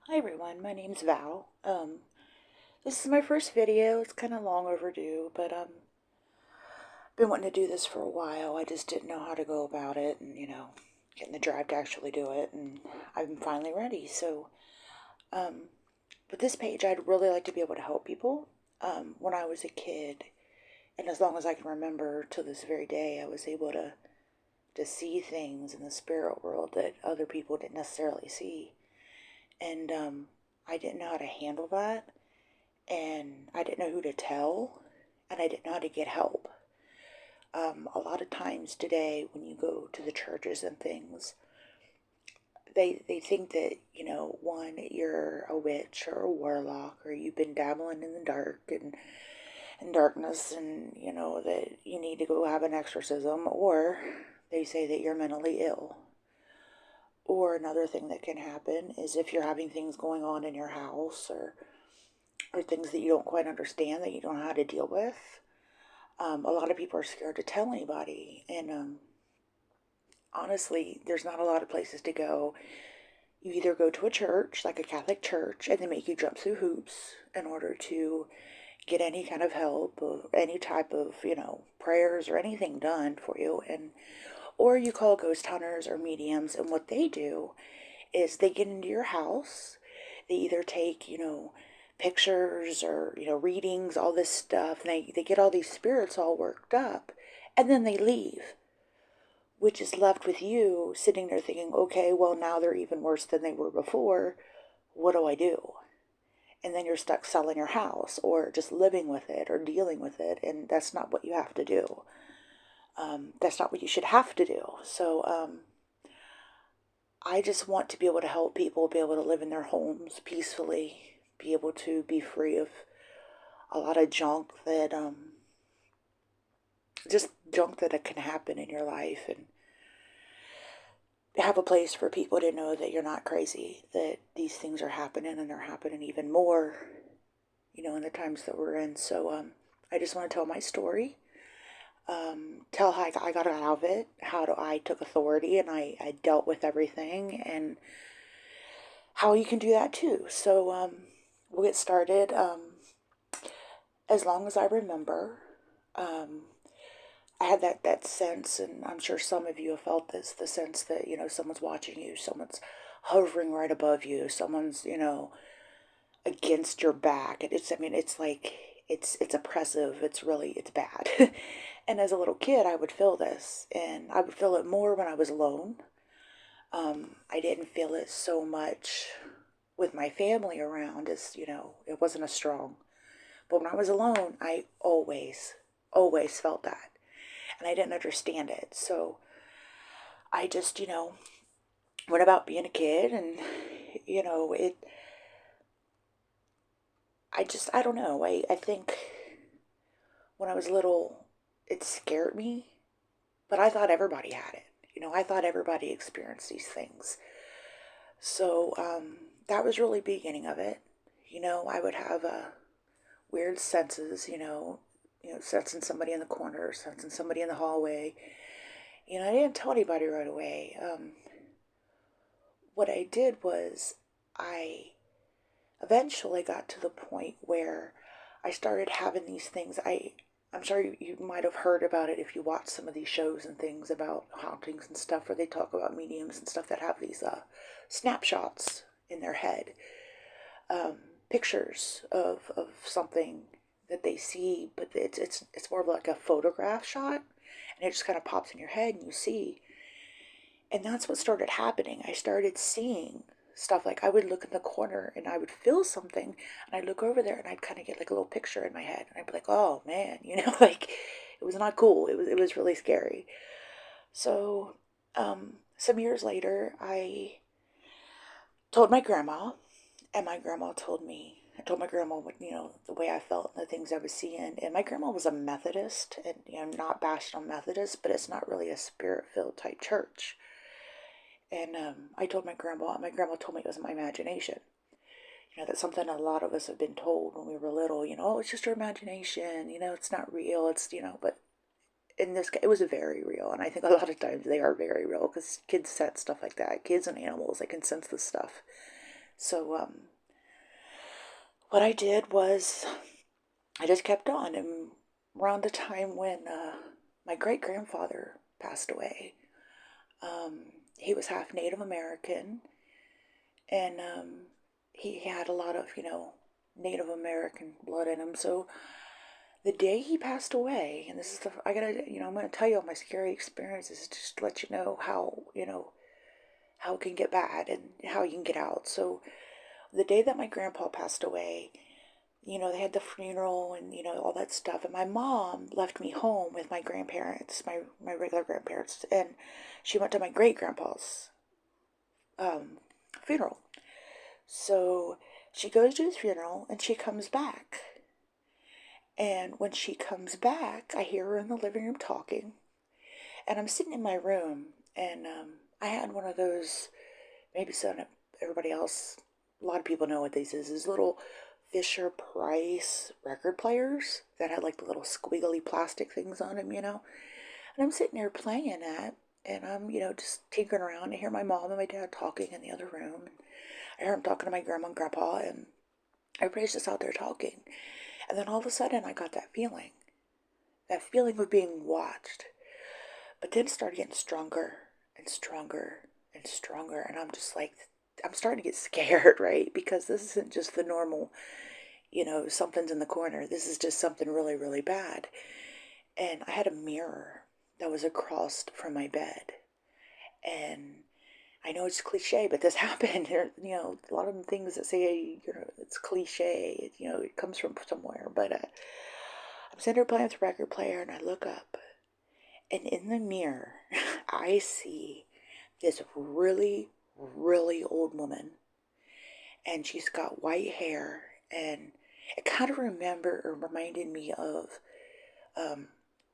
Hi everyone, my name's Val. This is my first video. It's kind of long overdue, but been wanting to do this for a while. I just didn't know how to go about it, and getting the drive to actually do it, and I'm finally ready. So, um, with this page, I'd really like to be able to help people. When I was a kid, and as long as I can remember to this very day, I was able to see things in the spirit world that other people didn't necessarily see, and I didn't know how to handle that. And I didn't know who to tell, and I didn't know how to get help. A lot of times today, when you go to the churches and things, they think that, one, you're a witch or a warlock, or you've been dabbling in the dark and darkness, and, that you need to go have an exorcism, or they say that you're mentally ill. Or another thing that can happen is if you're having things going on in your house or things that you don't quite understand that you don't know how to deal with. A lot of people are scared to tell anybody, and honestly, there's not a lot of places to go. You either go to a church, like a Catholic church, and they make you jump through hoops in order to get any kind of help or any type of, prayers or anything done for you, and or you call ghost hunters or mediums, and what they do is they get into your house. They either take, pictures or, readings, all this stuff, and they get all these spirits all worked up, and then they leave, which is left with you sitting there thinking, okay, well, now they're even worse than they were before. What do I do? And then you're stuck selling your house or just living with it or dealing with it, and that's not what you have to do. That's not what you should have to do. So, I just want to be able to help people be able to live in their homes peacefully, be able to be free of a lot of junk that, just junk that can happen in your life, and have a place for people to know that you're not crazy, that these things are happening and they're happening even more, in the times that we're in. So, I just want to tell my story, tell how I got out of it, I took authority and I dealt with everything, and how you can do that too. So, we'll get started. As long as I remember, um, I had that sense, and I'm sure some of you have felt this, the sense that, someone's watching you, someone's hovering right above you, someone's, against your back. I mean, it's like, it's oppressive, it's bad. And as a little kid, I would feel this, and I would feel it more when I was alone. I didn't feel it so much with my family around, as, it wasn't as strong. But when I was alone, I always felt that. And I didn't understand it. So I just, went about being a kid, and, it, I don't know. I think when I was little, it scared me, but I thought everybody had it. I thought everybody experienced these things. So, that was really the beginning of it. I would have weird senses, sensing somebody in the corner, sensing somebody in the hallway. I didn't tell anybody right away. What I did was I eventually got to the point where I started having these things. I'm sure you might have heard about it if you watch some of these shows and things about hauntings and stuff, where they talk about mediums and stuff that have these snapshots in their head, um, pictures of something that they see, but it's more of like a photograph shot, and it just kind of pops in your head and you see. And that's what started happening. I started seeing stuff. Like, I would look in the corner and I would feel something, and I'd look over there and I'd kind of get like a little picture in my head, and I'd be like, oh man, like, it was not cool. It was really scary. So, some years later, I told my grandma, and my grandma told me, I told my grandma what, the way I felt and the things I was seeing. And my grandma was a Methodist, and, not bashing on Methodists, but it's not really a spirit-filled type church. And I told my grandma told me it was my imagination. That's something a lot of us have been told when we were little, oh, it's just your imagination, it's not real, but in this case, it was very real. And I think a lot of times they are very real because kids sense stuff like that. Kids and animals, they can sense this stuff. So, what I did was I just kept on. And around the time when my great grandfather passed away, he was half Native American, and he had a lot of, Native American blood in him. So the day he passed away, and this is I'm gonna tell you all my scary experiences just to let you know how, how it can get bad and how you can get out. So the day that my grandpa passed away, they had the funeral and, all that stuff. And my mom left me home with my grandparents, my regular grandparents, and she went to my great grandpa's funeral. So she goes to his funeral and she comes back. And when she comes back, I hear her in the living room talking. And I'm sitting in my room, and I had one of those, maybe so everybody else, a lot of people know what these is little Fisher Price record players that had like the little squiggly plastic things on them, And I'm sitting there playing that, and I'm, just tinkering around. I hear my mom and my dad talking in the other room. I hear them talking to my grandma and grandpa, and everybody's just out there talking. And then all of a sudden, I got that feeling of being watched. But then it started getting stronger and stronger and stronger. And I'm just like, I'm starting to get scared, right? Because this isn't just the normal, something's in the corner. This is just something really, really bad. And I had a mirror that was across from my bed. And I know it's cliche, but this happened. A lot of the things that say, it's cliche, it comes from somewhere. But I'm sitting there playing with the record player, and I look up, and in the mirror, I see this really, really old woman, and she's got white hair, and it kind of reminded me of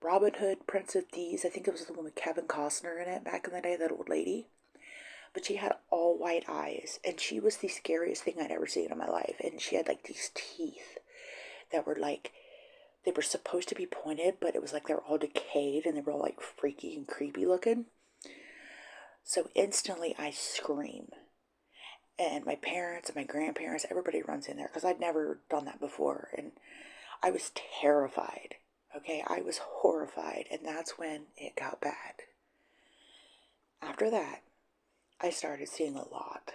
Robin Hood, Prince of Thieves. I think it was the one with Kevin Costner in it back in the day, that old lady. But she had all white eyes, and she was the scariest thing I'd ever seen in my life. And she had like these teeth that were like, they were supposed to be pointed, but it was like they were all decayed and they were all like freaky and creepy looking. So instantly I scream. And my parents and my grandparents, everybody runs in there because I'd never done that before. And I was terrified. Okay, I was horrified. And that's when it got bad. After that, I started seeing a lot.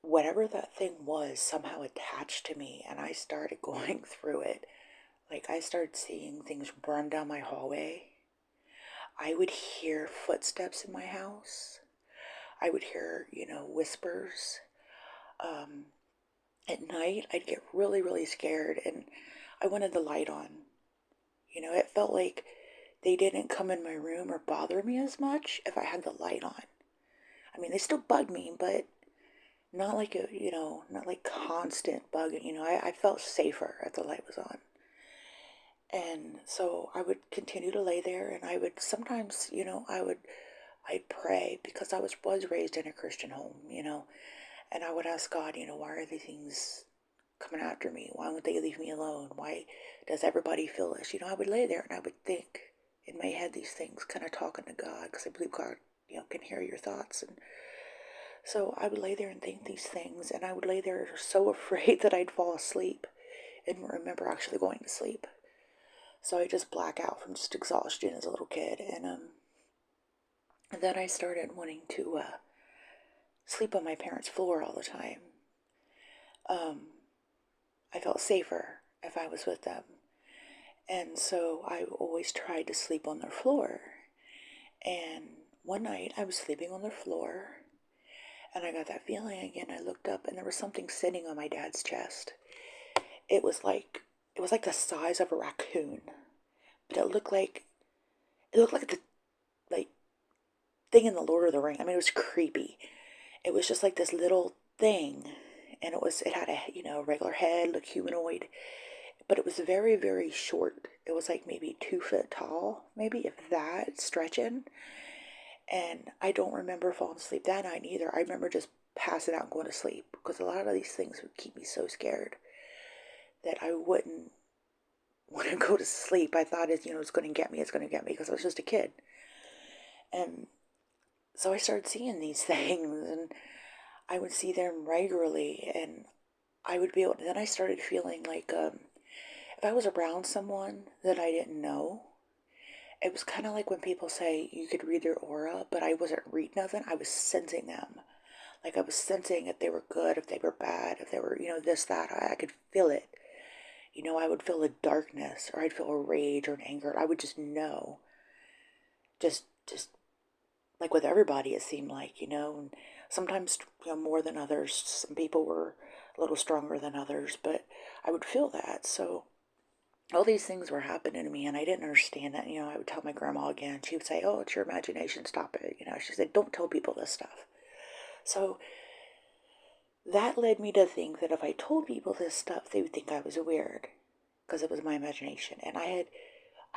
Whatever that thing was somehow attached to me, and I started going through it. Like, I started seeing things run down my hallway. I would hear footsteps in my house. I would hear, whispers. At night, I'd get really, really scared, and I wanted the light on. It felt like they didn't come in my room or bother me as much if I had the light on. I mean, they still bug me, but not like not like constant bugging. I felt safer if the light was on. And so I would continue to lay there, and I would sometimes, I'd pray because I was raised in a Christian home, and I would ask God, why are these things coming after me? Why won't they leave me alone? Why does everybody feel this? I would lay there and I would think in my head these things, kind of talking to God, because I believe God, can hear your thoughts. And so I would lay there and think these things, and I would lay there so afraid that I'd fall asleep and remember actually going to sleep. So I just black out from just exhaustion as a little kid. And then I started wanting to sleep on my parents' floor all the time. I felt safer if I was with them. And so I always tried to sleep on their floor. And one night I was sleeping on their floor, and I got that feeling again. I looked up, and there was something sitting on my dad's chest. It was like the size of a raccoon, but it looked like the like thing in the Lord of the Ring. I mean, it was creepy. It was just like this little thing, and it had a, regular head, like humanoid, but it was very, very short. It was like maybe 2 foot tall, maybe if that, stretching. And I don't remember falling asleep that night either. I remember just passing out and going to sleep because a lot of these things would keep me so scared that I wouldn't want to go to sleep. I thought it's going to get me. It's going to get me because I was just a kid. And so I started seeing these things, and I would see them regularly, and I would be able to, then I started feeling like if I was around someone that I didn't know, it was kind of like when people say you could read their aura, but I wasn't reading nothing. I was sensing them. Like I was sensing if they were good, if they were bad, if they were, this, that. I could feel it. I would feel a darkness, or I'd feel a rage or an anger. I would just know. Just like with everybody, it seemed like, and sometimes, more than others. Some people were a little stronger than others, but I would feel that. So all these things were happening to me, and I didn't understand that. I would tell my grandma again. She would say, "Oh, it's your imagination. Stop it." She said, "Don't tell people this stuff." So that led me to think that if I told people this stuff, they would think I was weird because it was my imagination. And I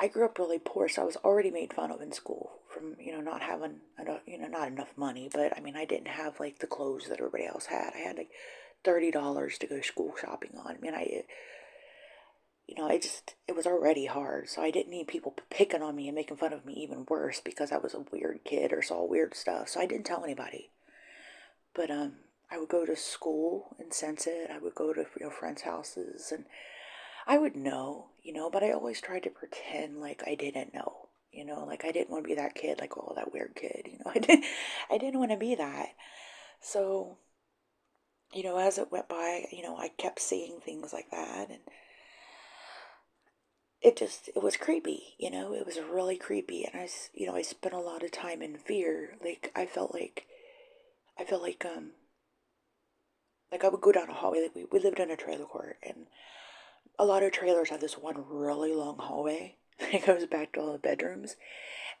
grew up really poor, so I was already made fun of in school from, not having enough, not enough money. But I mean, I didn't have like the clothes that everybody else had. I had like $30 to go school shopping on. I mean, it was already hard, so I didn't need people picking on me and making fun of me even worse because I was a weird kid or saw weird stuff. So I didn't tell anybody. But I would go to school and sense it. I would go to friends' houses, and I would know, but I always tried to pretend like I didn't know. Like I didn't want to be that kid, like, oh, that weird kid. I didn't want to be that. So, as it went by, I kept seeing things like that, and it was creepy. It was really creepy, and I spent a lot of time in fear. Like I felt like I would go down a hallway. Like we lived in a trailer court, and a lot of trailers have this one really long hallway that goes back to all the bedrooms.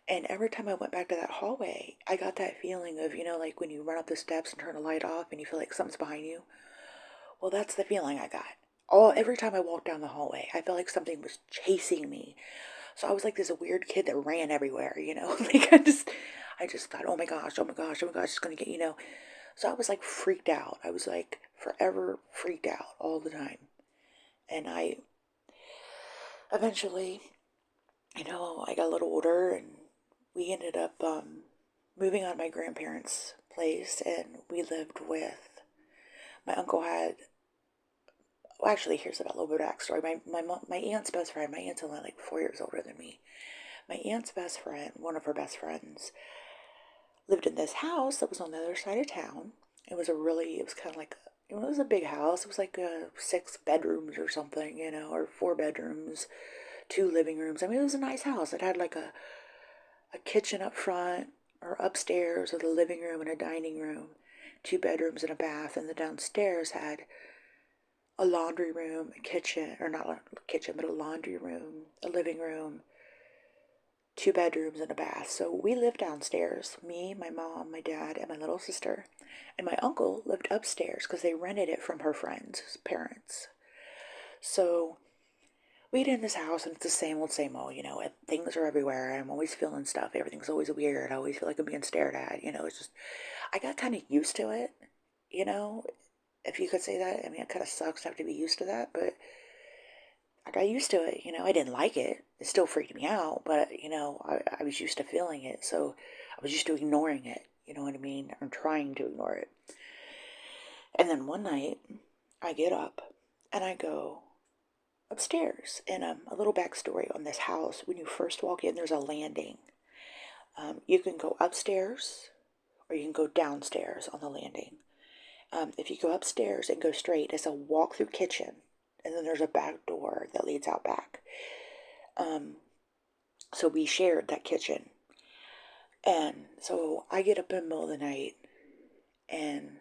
And every time I went back to that hallway, I got that feeling of, like when you run up the steps and turn the light off and you feel like something's behind you. Well, that's the feeling I got. Every time I walked down the hallway, I felt like something was chasing me. So I was like this weird kid that ran everywhere, like I just thought, oh my gosh, oh my gosh, oh my gosh, it's gonna get. So I was like freaked out. I was like forever freaked out all the time. And I eventually, I got a little older, and we ended up moving out of my grandparents' place, and we lived with my uncle had. Well, actually, here's a little bit of backstory. My aunt's best friend. My aunt's only like 4 years older than me. My aunt's best friend, one of her best friends, lived in this house that was on the other side of town. It was kind of like, it was a big house. It was like 6 bedrooms or something, or 4 bedrooms, 2 living rooms. I mean, it was a nice house. It had like a kitchen up front, or upstairs with a living room and a dining room, 2 bedrooms and a bath, and the downstairs had a laundry room, a kitchen, or not a kitchen, but a laundry room, a living room, 2 bedrooms and a bath. So we lived downstairs, me, my mom, my dad, and my little sister. And my uncle lived upstairs because they rented it from her friends' parents. So we get in this house, and it's the same old, things are everywhere. I'm always feeling stuff. Everything's always weird. I always feel like I'm being stared at. It's just, I got kind of used to it, you know, if you could say that. I mean, it kind of sucks to have to be used to that, but I got used to it. I didn't like it. It still freaked me out, but, I was used to feeling it. So I was used to ignoring it. You know what I mean? Or trying to ignore it. And then one night, I get up and I go upstairs. And a little backstory on this house: when you first walk in, there's a landing. You can go upstairs or you can go downstairs on the landing. If you go upstairs and go straight, it's a walk-through kitchen, and then there's a back door that leads out back. So we shared that kitchen. And so I get up in the middle of the night, and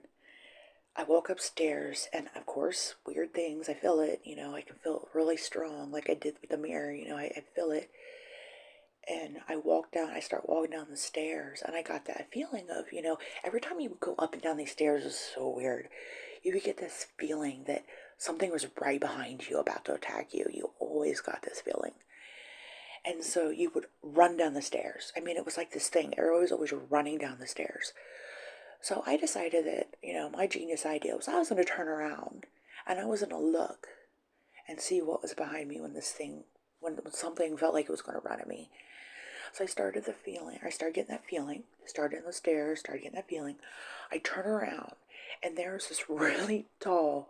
I walk upstairs, and of course, weird things. I feel it, I can feel it really strong, like I did with the mirror, I feel it. And I start walking down the stairs, and I got that feeling of, every time you would go up and down these stairs, is so weird. you would get this feeling that something was right behind you about to attack you. You always got this feeling. And so you would run down the stairs. I mean, it was like this thing. Everybody was always running down the stairs. So I decided that, my genius idea was I was going to turn around and I was going to look and see what was behind me when something felt like it was going to run at me. So I started getting that feeling, started in the stairs, started getting that feeling. I turn around and there's this really tall,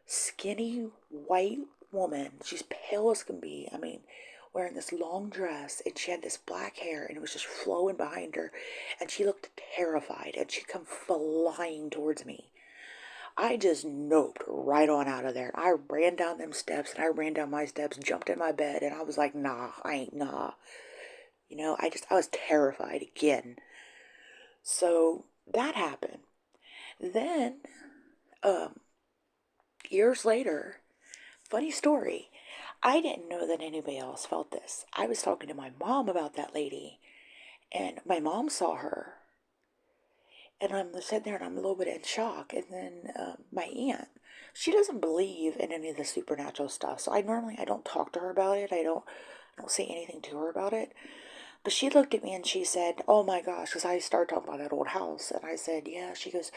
skinny, white woman. She's pale as can be. I mean, wearing this long dress, and she had this black hair, and it was just flowing behind her, and she looked terrified, and she come flying towards me. I just noped right on out of there. I ran down them steps, and I ran down my steps, jumped in my bed, and I was like, nah, I ain't nah. I was terrified again. So that happened. Then, years later, funny story, I didn't know that anybody else felt this. I was talking to my mom about that lady, and my mom saw her. And I'm sitting there and I'm a little bit in shock. And then my aunt, she doesn't believe in any of the supernatural stuff. So I don't talk to her about it. I don't say anything to her about it. But she looked at me and she said, "Oh my gosh," because I started talking about that old house. And I said, "Yeah." She goes,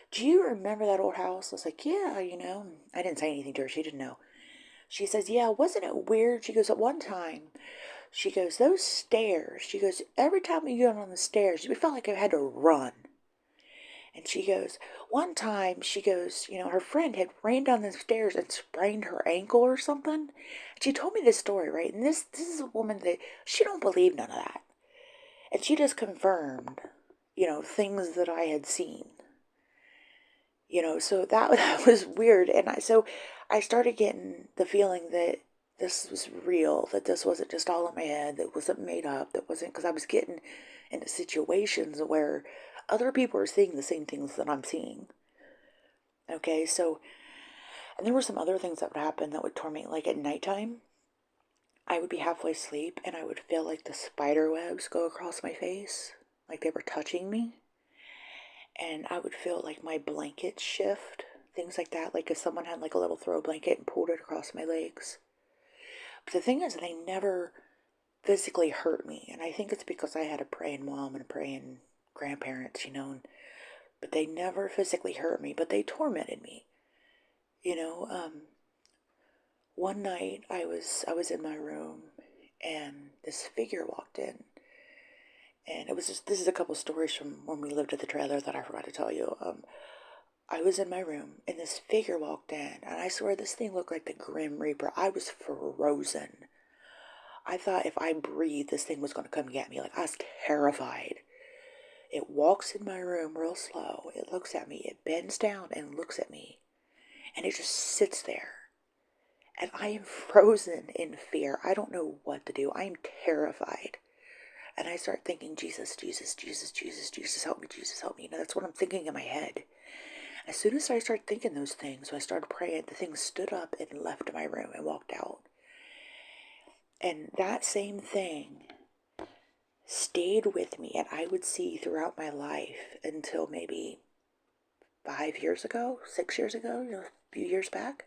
"Do you remember that old house?" I was like, "Yeah, I didn't say anything to her. She didn't know. She says, "Yeah, wasn't it weird?" She goes, "At one time," she goes, "those stairs," she goes, "every time we got on the stairs, we felt like I had to run." And she goes, "One time," she goes, her friend had ran down the stairs and sprained her ankle or something. She told me this story, right? And this is a woman that she don't believe none of that. And she just confirmed, things that I had seen. So that was weird. And I started getting the feeling that this was real, that this wasn't just all in my head, that wasn't made up, that wasn't, because I was getting into situations where other people are seeing the same things that I'm seeing. Okay, so, and there were some other things that would happen that would torment, like at nighttime. I would be halfway asleep and I would feel like the spider webs go across my face, like they were touching me. And I would feel like my blanket shift, things like that, like if someone had like a little throw blanket and pulled it across my legs. But the thing is, they never physically hurt me, and I think it's because I had a praying mom and a praying grandparents, but they never physically hurt me, but they tormented me. You know, um, One night I was in my room, and this figure walked in, and it was just, this is a couple stories from when we lived at the trailer that I forgot to tell you. I was in my room, and this figure walked in, and I swear this thing looked like the Grim Reaper. I was frozen. I thought if I breathed, this thing was going to come get me. Like, I was terrified. It walks in my room real slow. It looks at me. It bends down and looks at me. And it just sits there. And I am frozen in fear. I don't know what to do. I am terrified. And I start thinking, Jesus, Jesus, Jesus, Jesus, Jesus, help me, Jesus, help me. That's what I'm thinking in my head. As soon as I start thinking those things, so I started praying, the thing stood up and left my room and walked out. And that same thing stayed with me, and I would see throughout my life until maybe 5 years ago, 6 years ago, a few years back.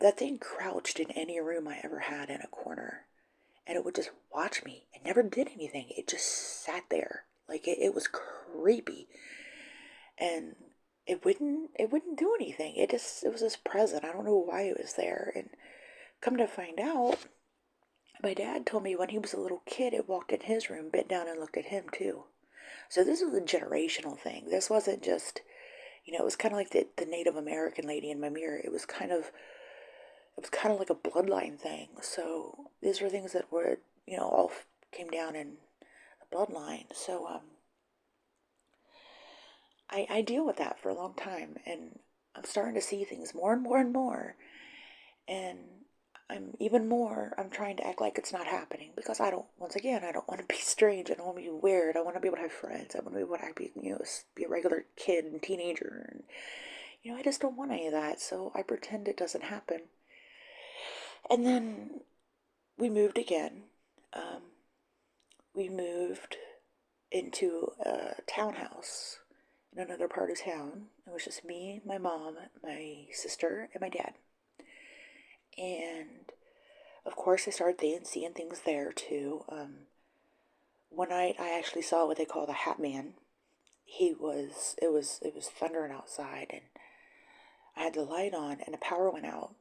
That thing crouched in any room I ever had in a corner, and it would just watch me. It never did anything. It just sat there. Like it was creepy, and it wouldn't do anything. It was just present. I don't know why it was there. And come to find out, my dad told me when he was a little kid, it walked in his room, bent down and looked at him too. So this was a generational thing. This wasn't just, it was kind of like the Native American lady in my mirror. It was kind of like a bloodline thing. So these were things that were, all came down in the bloodline. So I deal with that for a long time, and I'm starting to see things more and more and more. And I'm trying to act like it's not happening, because once again, I don't want to be strange. I don't want to be weird. I want to be able to have friends. I want to be able to be a regular kid and teenager. And, I just don't want any of that. So I pretend it doesn't happen. And then we moved again. We moved into a townhouse, in another part of town. It was just me, my mom, my sister, and my dad. And of course, I started seeing things there too. One night, I actually saw what they call the Hat Man. It was thundering outside, and I had the light on, and the power went out.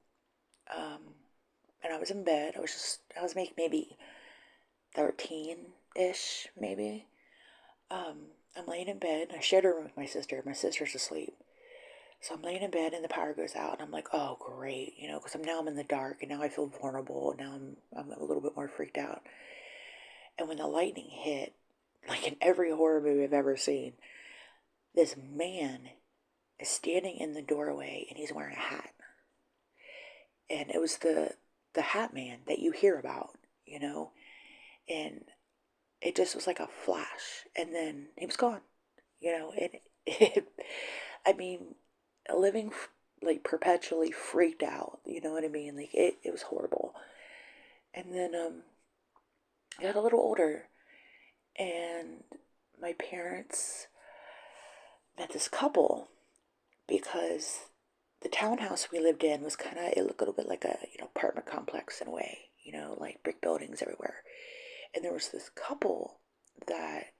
Um, and I was in bed. I was maybe 13-ish, maybe. I'm laying in bed, and I shared a room with my sister. My sister's asleep. So I'm laying in bed, and the power goes out, and I'm like, oh, great, because I'm in the dark, and now I feel vulnerable, and now I'm a little bit more freaked out. And when the lightning hit, like in every horror movie I've ever seen, this man is standing in the doorway, and he's wearing a hat. And it was the Hat Man that you hear about. And it just was like a flash, and then he was gone. It I mean, living like perpetually freaked out. You know what I mean? Like it was horrible. And then I got a little older, and my parents met this couple because the townhouse we lived in was it looked a little bit like a apartment complex in a way. Like brick buildings everywhere. And there was this couple that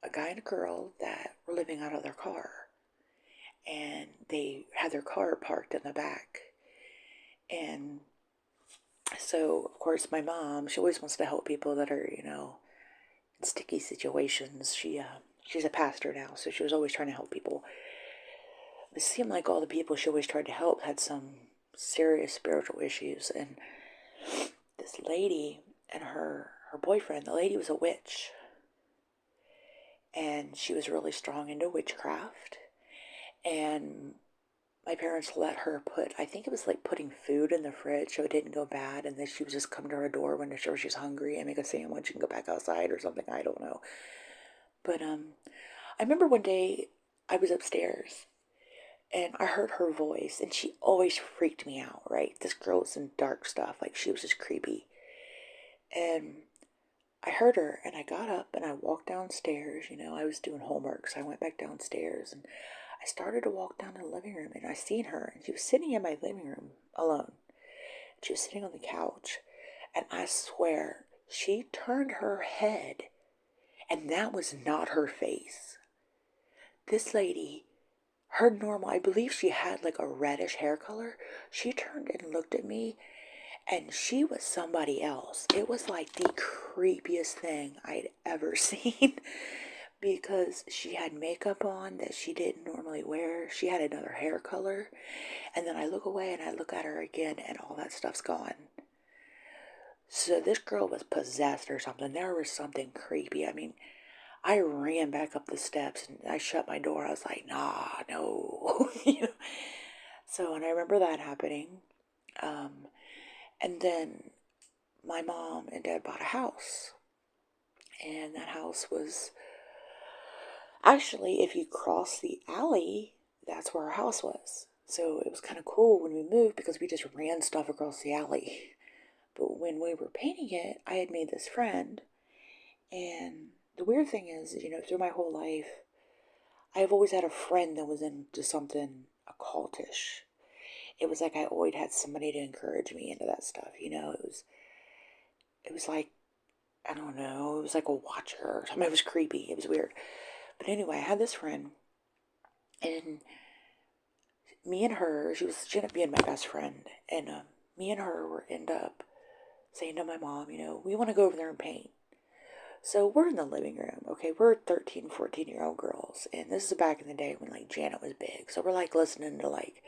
a guy and a girl that were living out of their car, and they had their car parked in the back. And so, of course, my mom, she always wants to help people that are, in sticky situations. She's a pastor now, so she was always trying to help people. It seemed like all the people she always tried to help had some serious spiritual issues. And this lady and her boyfriend, the lady was a witch. And she was really strong into witchcraft. And my parents let her I think it was like putting food in the fridge so it didn't go bad, and then she would just come to her door when she was hungry and make a sandwich and go back outside or something. I don't know. But I remember one day I was upstairs and I heard her voice, and she always freaked me out, right? This girl was in dark stuff, like she was just creepy. And I heard her, and I got up and I walked downstairs. I was doing homework, so I went back downstairs, and I started to walk down to the living room, and I seen her, and she was sitting in my living room alone. She was sitting on the couch, and I swear she turned her head, and that was not her face. This lady, I believe she had like a reddish hair color. She turned and looked at me, and she was somebody else. It was like the creepiest thing I'd ever seen. Because she had makeup on that she didn't normally wear. She had another hair color. And then I look away and I look at her again, and all that stuff's gone. So this girl was possessed or something. There was something creepy. I mean, I ran back up the steps and I shut my door. I was like, nah, no. So, and I remember that happening. And then my mom and dad bought a house. And that house was actually, if you cross the alley, that's where our house was. So it was kind of cool when we moved because we just ran stuff across the alley. But when we were painting it, I had made this friend. And the weird thing is, through my whole life, I've always had a friend that was into something occultish. It was like I always had somebody to encourage me into that stuff. It was like, I don't know, it was like a watcher or something. It was creepy. It was weird. But anyway, I had this friend, and me and her, she ended up being my best friend, and me and her were end up saying to my mom, we want to go over there and paint. So we're in the living room, okay? We're 13, 14-year-old girls, and this is back in the day when, like, Janet was big. So we're, like, listening to, like,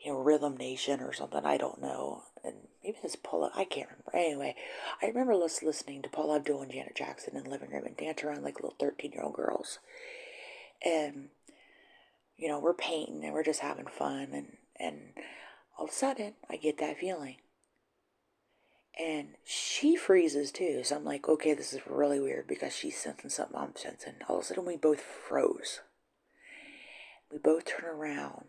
Rhythm Nation or something, I don't know. And maybe this Paula, I can't remember. Anyway, I remember listening to Paula Abdul and Janet Jackson in the living room and dance around like little 13-year-old girls. And, we're painting and we're just having fun. And all of a sudden, I get that feeling. And she freezes too. So I'm like, okay, this is really weird because she's sensing something I'm sensing. All of a sudden, we both froze. We both turn around.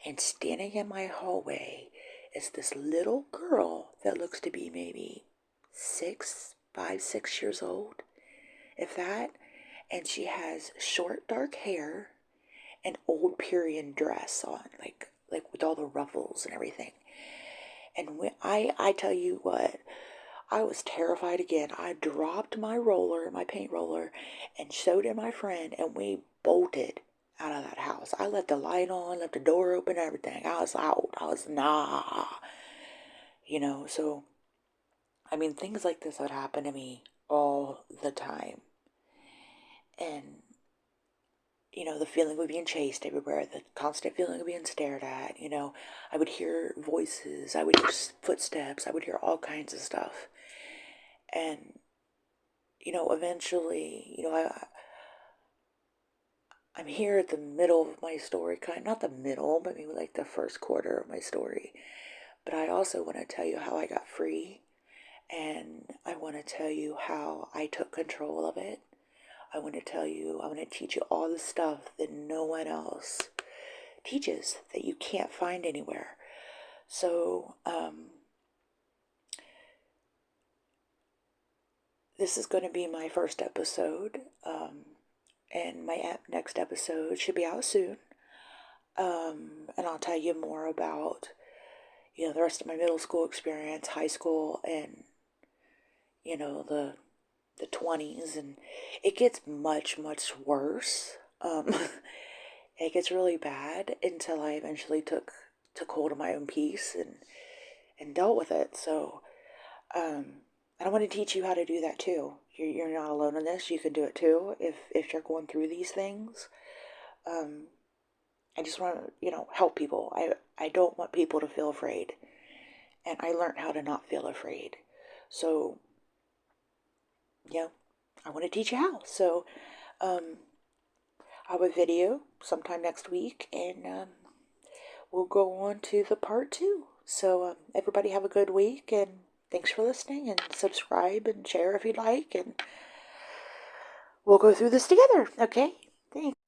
And standing in my hallway is this little girl that looks to be maybe 6 years old, if that. and she has short dark hair and old period dress on, like with all the ruffles and everything. And when I tell you what, I was terrified again. I dropped my roller, my paint roller, and so did my friend, and we bolted out of that house. I left the light on, left the door open, everything. I was out. I was nah. So I mean, things like this would happen to me all the time. And, the feeling of being chased everywhere, the constant feeling of being stared at, I would hear voices, I would hear footsteps, I would hear all kinds of stuff. And, eventually, I'm here at the middle of my story, not the middle, but maybe like the first quarter of my story. But I also want to tell you how I got free, and I want to tell you how I took control of it. I want to teach you all the stuff that no one else teaches, that you can't find anywhere. So, this is going to be my first episode, and my next episode should be out soon. And I'll tell you more about, the rest of my middle school experience, high school, and, the 20s, and it gets much, much worse. It gets really bad until I eventually took hold of my own peace and dealt with it. So, I want to teach you how to do that too. You're not alone in this. You can do it too if you're going through these things. I just want to, help people. I don't want people to feel afraid. And I learned how to not feel afraid. So, I want to teach you how. So, I'll have a video sometime next week, and we'll go on to the part 2. So, everybody have a good week, and thanks for listening, and subscribe and share if you'd like, and we'll go through this together, okay? Thanks.